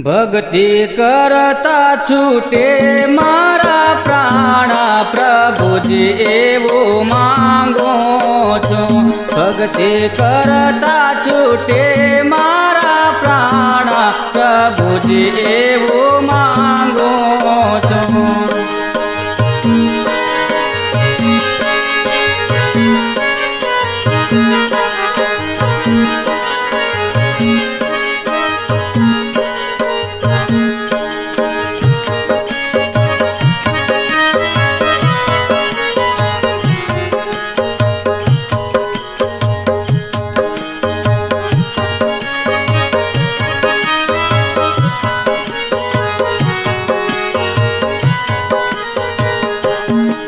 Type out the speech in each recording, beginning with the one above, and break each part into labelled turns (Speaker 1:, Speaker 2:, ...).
Speaker 1: भक्ति करता छूटे मारा प्राणा प्रभुजी एवो मांगो छो। भक्ति करता छूटे मारा प्राणा प्रभुजी एवो मांगो छो।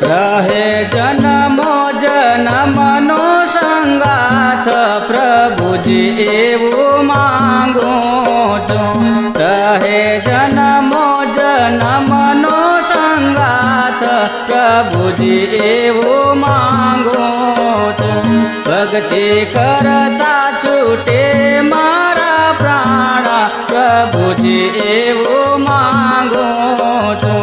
Speaker 1: रहे जन्मो जन्मनो संगाथ प्रभुजी एवो मांगो छो। रहे जन्मो जन्मनो संगाथ प्रभुजी एवो मांगो छो। भक्ति करता छूटे मारा प्राणा प्रभुजी एवो मांगो छो।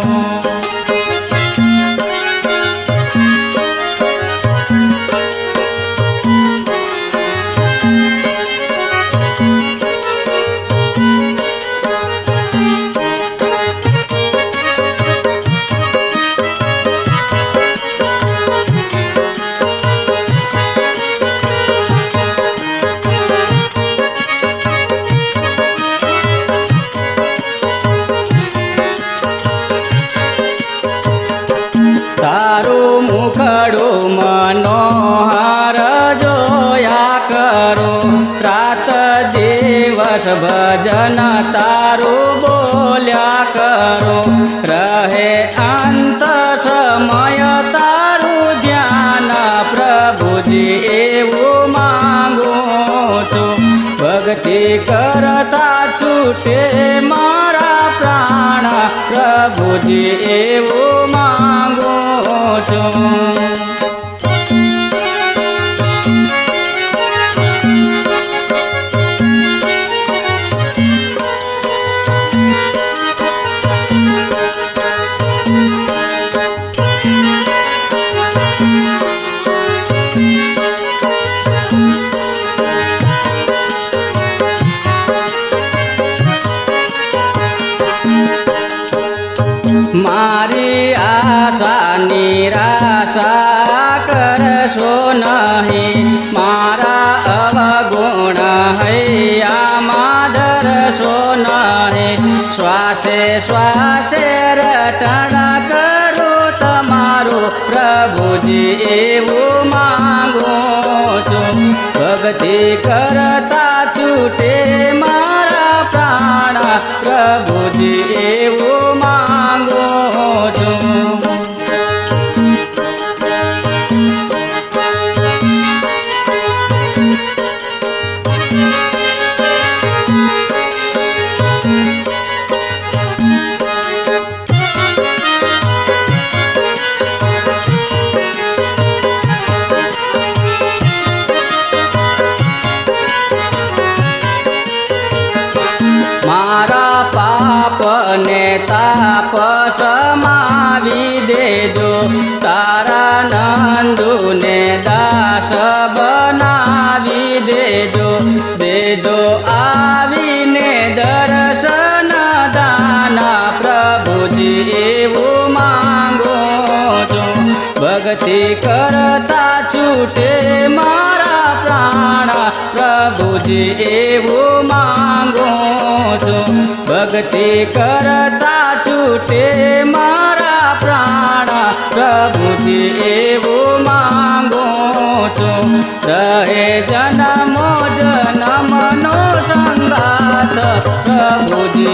Speaker 1: तारो मुखड़ो मनोहर जोया करो। रात दिवस भजन तारो बोल्या करो। रहे अंत समय तारो ध्यान प्रभुजी एवो मांगो छो। भक्ति करता छूटे मारा प्राण प्रभुजी एवो मांगो छो। मारी आशा निराशा करशो नहीं। मारा अवगुण हैया मादरशो नहीं। श्वासे श्वासे रटण करो तमारो प्रभुजी एवो मांगो छो। भक्ति करता छूटे मारा प्राण प्रभुजी एवो मांगो छो। मारा पाप ने ताप समावी देजो। तारा नंदू ने दास बनावी देजो। देजो आवी ने दर्शन दाना प्रभुजी एवो मांगो छो। भक्ति करता छूटे मारा प्राण प्रभुजी एवो मांगो छो। भक्ति करता छूटे मारा प्राण प्रभुजी एवो मांगो छो। रहे जन्मो जन्मनो संगाथ प्रभुजी